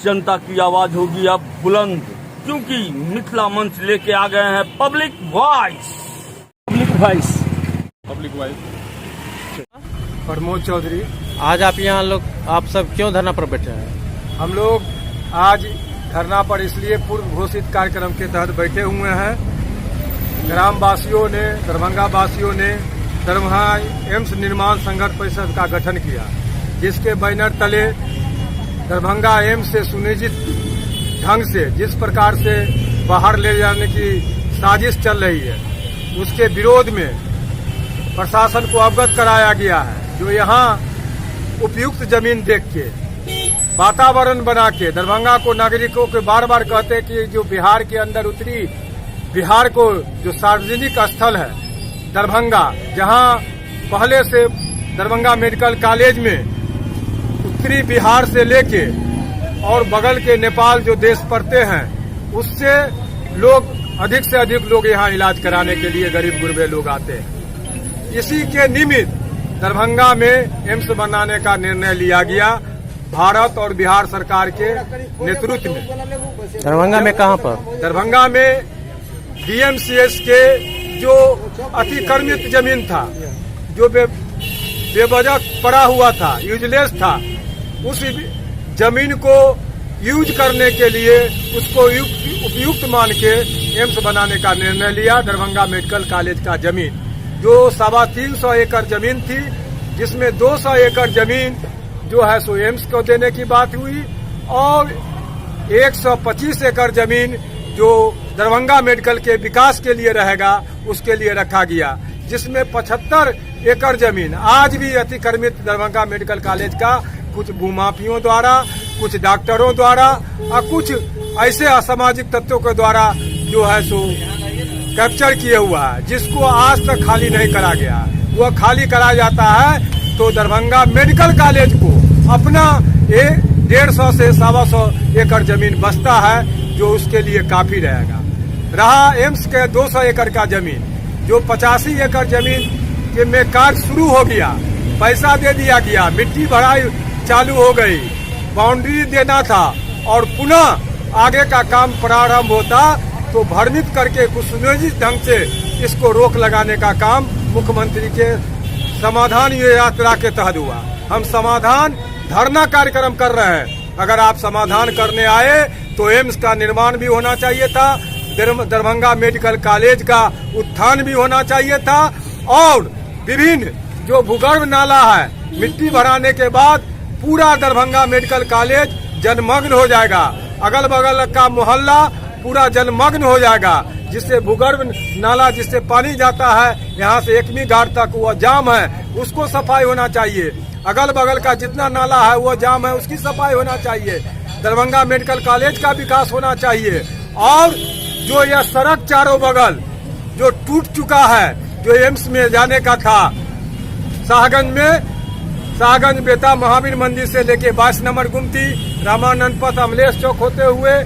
जनता की आवाज होगी अब बुलंद, क्योंकि मिथिला मंच लेके आ गए हैं पब्लिक वॉइस। प्रमोद चौधरी। आज आप सब क्यों धरना पर बैठे हैं? हम लोग आज धरना पर इसलिए पूर्व घोषित कार्यक्रम के तहत बैठे हुए हैं। ग्राम वासियों ने, दरभंगा वासियों ने दरभंगा एम्स निर्माण संघर्ष परिषद का गठन किया, जिसके बैनर तले दरभंगा एम्स से सुनिश्चित ढंग से जिस प्रकार से बाहर ले जाने की साजिश चल रही है, उसके विरोध में प्रशासन को अवगत कराया गया है। जो यहाँ उपयुक्त जमीन देख के, वातावरण बना के दरभंगा को नागरिकों के बार बार कहते हैं कि जो बिहार के अंदर उत्तरी बिहार को जो सार्वजनिक स्थल है दरभंगा, जहाँ पहले से दरभंगा मेडिकल कॉलेज में उत्तरी बिहार से लेके और बगल के नेपाल जो देश पड़ते हैं, उससे लोग अधिक से अधिक लोग यहाँ इलाज कराने के लिए गरीब गुरबे लोग आते हैं। इसी के निमित्त दरभंगा में एम्स बनाने का निर्णय लिया गया भारत और बिहार सरकार के नेतृत्व में। दरभंगा में कहाँ पर? दरभंगा में डीएमसीएच के जो अतिक्रमित जमीन था, जो बेवजह पड़ा हुआ था, यूजलेस था, उस जमीन को यूज करने के लिए उसको उपयुक्त मान के एम्स बनाने का निर्णय लिया। दरभंगा मेडिकल कॉलेज का जमीन जो 350 एकड़ जमीन थी, जिसमें 200 एकड़ जमीन जो है सो एम्स को देने की बात हुई और 125 एकड़ जमीन जो दरभंगा मेडिकल के विकास के लिए रहेगा उसके लिए रखा गया, जिसमें 75 एकड़ जमीन आज भी अतिक्रमित दरभंगा मेडिकल कॉलेज का कुछ भूमाफियों द्वारा, कुछ डॉक्टरों द्वारा और कुछ ऐसे असामाजिक तत्वों के द्वारा जो है सो कैप्चर किए हुआ है, जिसको आज तक खाली नहीं करा गया। वह खाली करा जाता है तो दरभंगा मेडिकल कॉलेज को अपना 150 से 125 एकड़ जमीन बचता है, जो उसके लिए काफी रहेगा। रहा एम्स के 200 एकड़ का जमीन, जो 85 एकड़ जमीन के में कार्य शुरू हो गया, पैसा दे दिया गया, मिट्टी भराई चालू हो गई, बाउंड्री देना था और पुनः आगे का काम प्रारंभ होता तो भ्रमित करके कुछ सुनियोजित ढंग से इसको रोक लगाने का काम मुख्यमंत्री के समाधान यात्रा के तहत हुआ। हम समाधान धरना कार्यक्रम कर रहे हैं। अगर आप समाधान करने आए तो एम्स का निर्माण भी होना चाहिए था, दरभंगा मेडिकल कॉलेज का उत्थान भी होना चाहिए था और विभिन्न जो भूगर्भ नाला है, मिट्टी भराने के बाद पूरा दरभंगा मेडिकल कॉलेज जलमग्न हो जाएगा, अगल बगल का मोहल्ला पूरा जलमग्न हो जाएगा, जिससे भूगर्भ नाला जिससे पानी जाता है यहाँ से एकमी घाट तक वह जाम है, उसको सफाई होना चाहिए। अगल बगल का जितना नाला है वो जाम है, उसकी सफाई होना चाहिए। दरभंगा मेडिकल कॉलेज का विकास होना चाहिए और जो यह सड़क चारों बगल जो टूट चुका है, जो एम्स में जाने का था, शाहगंज बेता महावीर मंदिर से लेके 22 नंबर गुमती, रामानंद पथ, अमलेश चौक होते हुए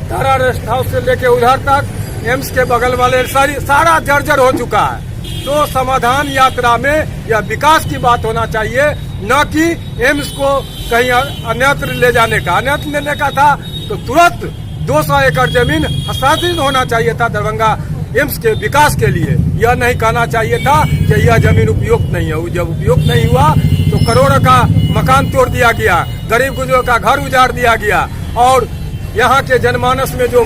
तारा रेस्ट हाउस से लेके उधर तक एम्स के बगल वाले सारा जर्जर हो चुका है। तो समाधान यात्रा में यह विकास की बात होना चाहिए, न कि एम्स को कहीं अन्यत्र ले जाने का। अन्यत्र लेने का था तो तुरंत 200 एकड़ जमीन हस्तांतरित होना चाहिए था दरभंगा एम्स के विकास के लिए। यह नहीं कहना चाहिए था कि यह जमीन उपयुक्त नहीं है। जब उपयुक्त नहीं हुआ तो करोड़ों का मकान तोड़ दिया गया, गरीब गुजरों का घर उजाड़ दिया गया और यहाँ के जनमानस में जो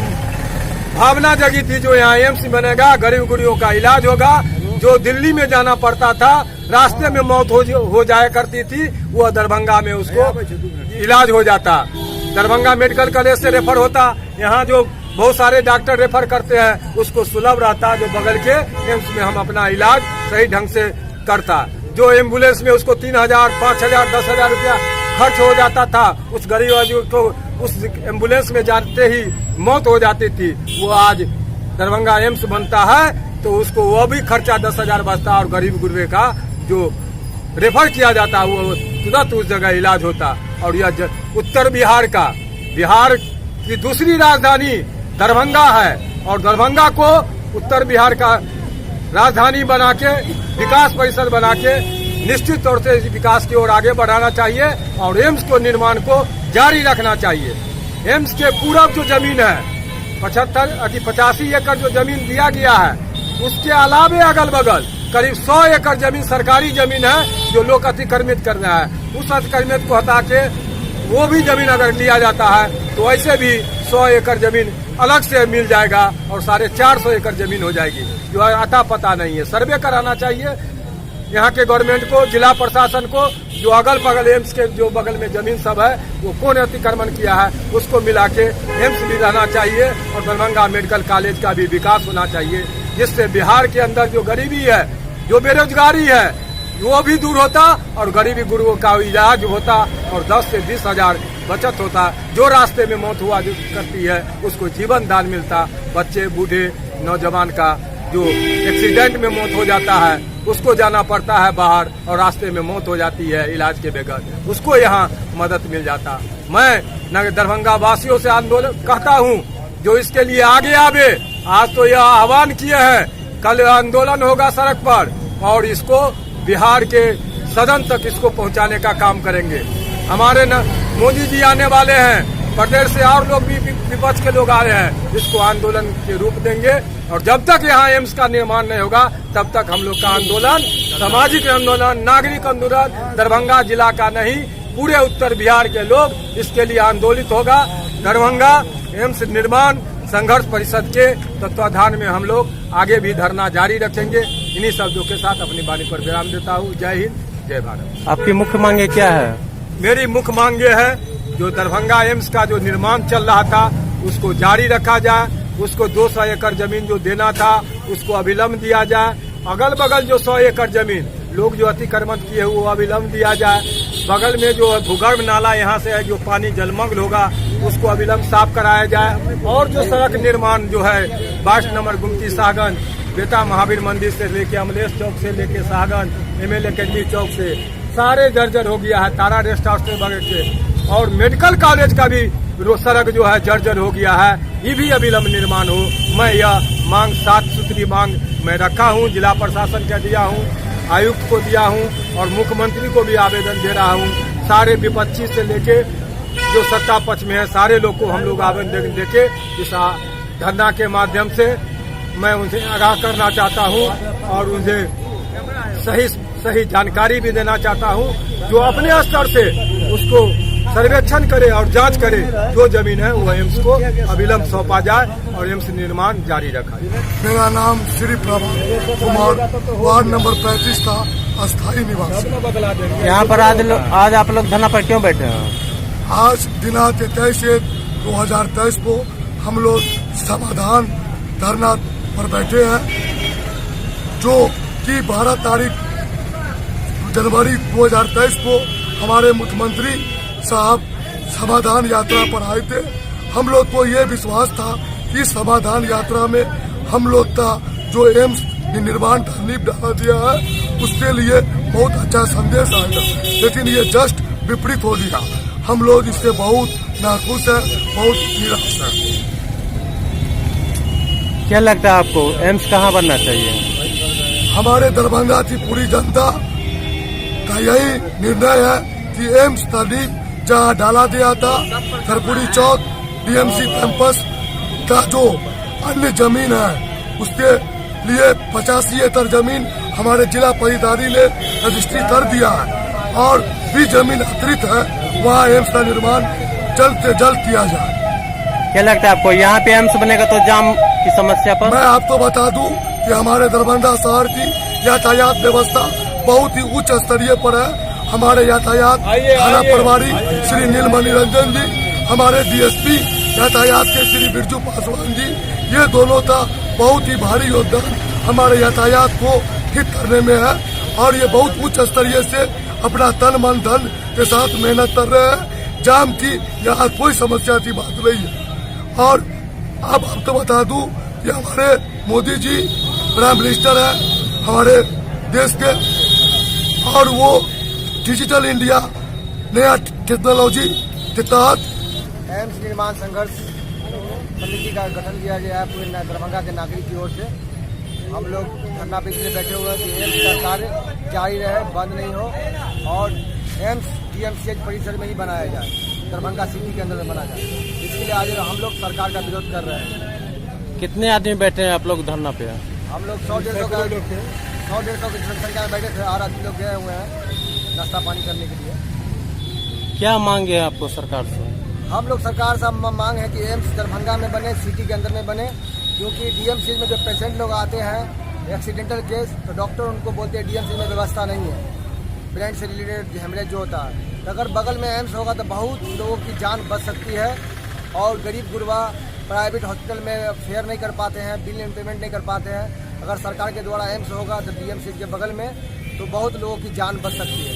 भावना जगी थी जो यहाँ एम्स बनेगा, गरीब गुरियों का इलाज होगा, जो दिल्ली में जाना पड़ता था, रास्ते में मौत हो जाया करती थी, वह दरभंगा में उसको इलाज हो जाता। दरभंगा मेडिकल कॉलेज से रेफर होता, यहाँ जो बहुत सारे डॉक्टर रेफर करते हैं उसको सुलभ रहता, जो बगल के एम्स में हम अपना इलाज सही ढंग से करता। जो एम्बुलेंस में उसको 3000, 5000, 10,000 रुपया खर्च हो जाता था, उस गरीब आदमी को उस एम्बुलेंस में जाते ही मौत हो जाती थी, वो आज दरभंगा एम्स बनता है तो उसको वह भी खर्चा 10,000 बचता और गरीब गुरबे का जो रेफर किया जाता वो तुरंत उस जगह इलाज होता। और यह उत्तर बिहार की दूसरी राजधानी दरभंगा है और दरभंगा को उत्तर बिहार का राजधानी बना के, विकास परिषद बना के निश्चित तौर से विकास की ओर आगे बढ़ाना चाहिए और एम्स को निर्माण को जारी रखना चाहिए। एम्स के पूरब जो जमीन है 85 एकड़ जो जमीन दिया गया है, उसके अलावे अगल बगल करीब 100 एकड़ जमीन सरकारी जमीन है जो लोग अतिक्रमित कर रहा है। उस अतिक्रमित को हटा के वो भी जमीन अगर लिया जाता है तो ऐसे भी 100 एकड़ जमीन अलग से मिल जाएगा और 450 एकड़ जमीन हो जाएगी, जो अता पता नहीं है। सर्वे कराना चाहिए यहाँ के गवर्नमेंट को, जिला प्रशासन को, जो अगल बगल एम्स के जो बगल में जमीन सब है वो कौन अतिक्रमण किया है उसको मिला के एम्स भी रहना चाहिए और दरभंगा मेडिकल कॉलेज का भी विकास होना चाहिए, जिससे बिहार के अंदर जो गरीबी है, जो बेरोजगारी है, वो भी दूर होता और गरीबी गुरुओं का इलाज होता और 10 से 20 हजार बचत होता। जो रास्ते में मौत हुआ करती है उसको जीवन दान मिलता। बच्चे, बूढ़े, नौजवान का जो एक्सीडेंट में मौत हो जाता है उसको जाना पड़ता है बाहर और रास्ते में मौत हो जाती है इलाज के बगैर, उसको यहाँ मदद मिल जाता। मैं दरभंगा वासियों से आंदोलन कहता हूँ जो इसके लिए आगे आवे। आज तो यह आह्वान किए हैं, कल आंदोलन होगा सड़क पर और इसको बिहार के सदन तक इसको पहुंचाने का काम करेंगे। हमारे मोदी जी आने वाले हैं, प्रदेश से और लोग भी विपक्ष के लोग आ रहे हैं, इसको आंदोलन के रूप देंगे और जब तक यहाँ एम्स का निर्माण नहीं होगा तब तक हम लोग का आंदोलन, सामाजिक आंदोलन, नागरिक आंदोलन दरभंगा जिला का नहीं पूरे उत्तर बिहार के लोग इसके लिए आंदोलित होगा। दरभंगा एम्स निर्माण संघर्ष परिषद के तत्वाधान में हम लोग आगे भी धरना जारी रखेंगे। इन्हीं शब्दों के साथ अपनी वाणी पर विराम देता हूँ। जय हिंद, जय भारत। आपकी मुख्य मांगे क्या है? मेरी मुख्य मांग ये है, जो दरभंगा एम्स का जो निर्माण चल रहा था उसको जारी रखा जाए, उसको 200 एकड़ जमीन जो देना था उसको अविलंब दिया जाए। अगल बगल जो 100 एकड़ जमीन लोग जो अतिक्रमण किए वो अविलंब दिया जाए। बगल में जो भूगर्भ नाला यहाँ से है जो पानी जलमग्न होगा उसको अविलंब साफ कराया जाए। और जो सड़क निर्माण जो है 22 नंबर गुमती शाहगंज बेटा महावीर मंदिर से लेके अमलेश चौक से लेके शाहगंज ML अकेडमी चौक से सारे जर्जर हो गया है, तारा रेस्ट हाउस से बगैर के, और मेडिकल कॉलेज का भी सड़क जो है जर्जर हो गया है, ये भी अविलंब निर्माण हो। मैं यह मांग 7 सूत्री मांग मैं रखा हूँ, जिला प्रशासन का दिया हूँ, आयुक्त को दिया हूँ और मुख्यमंत्री को भी आवेदन दे रहा हूँ। सारे विपक्षी से लेके जो सत्ता पक्ष में है सारे लोग को हम लोग आवेदन देके इस धरना के माध्यम से मैं उनसे आगाह करना चाहता हूँ और उनसे सही जानकारी भी देना चाहता हूँ, जो अपने स्तर से उसको सर्वेक्षण करे और जांच करे, जो जमीन है वो एम्स को अविलंब सौंपा जाए और एम्स निर्माण जारी रखा जाए। मेरा नाम श्री प्रभात कुमार, वार्ड नंबर 35 का अस्थायी निवासी। यहाँ पर आज आप लोग धरना पर क्यों बैठे हैं? आज दिनांक 23/1/2023 को हम लोग समाधान धरना पर बैठे हैं, जो कि 12 जनवरी 2023 को हमारे मुख्यमंत्री साहब समाधान यात्रा पर आए थे। हम लोग को ये विश्वास था कि समाधान यात्रा में हम लोग का जो एम्स निर्माण का नींव डाला दिया है उसके लिए बहुत अच्छा संदेश आएगा, लेकिन ये जस्ट विपरीत हो गया। हम लोग इससे बहुत नाखुश है, बहुत निराश है। क्या लगता है आपको एम्स कहाँ बनना चाहिए? हमारे दरभंगा की पूरी जनता का यही निर्णय है कि एम्स का नींव जहाँ डाला गया था खरपुरी चौक DMC कैंपस का जो अन्य जमीन है उसके लिए 85 एकड़ जमीन हमारे जिला परिषदारी ने रजिस्ट्री कर दिया है और भी जमीन अतिरिक्त है, वहाँ एम्स का निर्माण जल्द से जल्द किया जाए। क्या लगता है आपको यहाँ पे एम्स बनेगा तो जाम की समस्या पर? मैं आपको बता दूं कि हमारे दरभंगा शहर की यातायात व्यवस्था बहुत ही उच्च स्तरीय पर है। हमारे यातायात थाना प्रभारी श्री नीलमणि रंजन जी, हमारे DSP यातायात के श्री बिरजू पासवान जी, ये दोनों का बहुत ही भारी योगदान हमारे यातायात को ठीक करने में है और ये बहुत उच्च स्तरीय से अपना तन मन धन के साथ मेहनत कर रहे हैं। जाम की यहाँ कोई समस्या की बात नहीं है। और अब आपको बता दूं कि हमारे मोदी जी प्राइम मिनिस्टर है हमारे देश के, और वो डिजिटल इंडिया नया टेक्नोलॉजी के तहत एम्स निर्माण संघर्ष समिति का गठन किया गया है पूरे दरभंगा के नागरिक की ओर से। हम लोग धरना पे इसलिए बैठे हुए हैं कि एम्स का कार्य जारी रहे, बंद नहीं हो और एम्स DMCH परिसर में ही बनाया जाए। दरभंगा सिटी के अंदर में बना जाए। इसके लिए आज हम लोग सरकार का विरोध कर रहे हैं। कितने आदमी बैठे हैं आप लोग धरना पे? हम लोग 100-150 की जनसंख्या में बैठे थे और आदमी लोग गए हुए हैं नाश्ता पानी करने के लिए। क्या मांग है आपको सरकार से? हम लोग सरकार से मांग है कि एम्स दरभंगा में बने, सिटी के अंदर में बने, क्योंकि डीएमसी में जो पेशेंट लोग आते हैं एक्सीडेंटल केस, तो डॉक्टर उनको बोलते हैं डीएमसी में व्यवस्था नहीं है, ब्रेन से रिलेटेड हेमरेज जो होता है। तो अगर बगल में एम्स होगा तो बहुत लोगों की जान बच सकती है। और गरीब गुरबा प्राइवेट हॉस्पिटल में फेयर नहीं कर पाते हैं, बिल पेमेंट नहीं कर पाते हैं। अगर सरकार के द्वारा एम्स होगा तो डीएमसी के बगल में, तो बहुत लोगों की जान बच सकती है।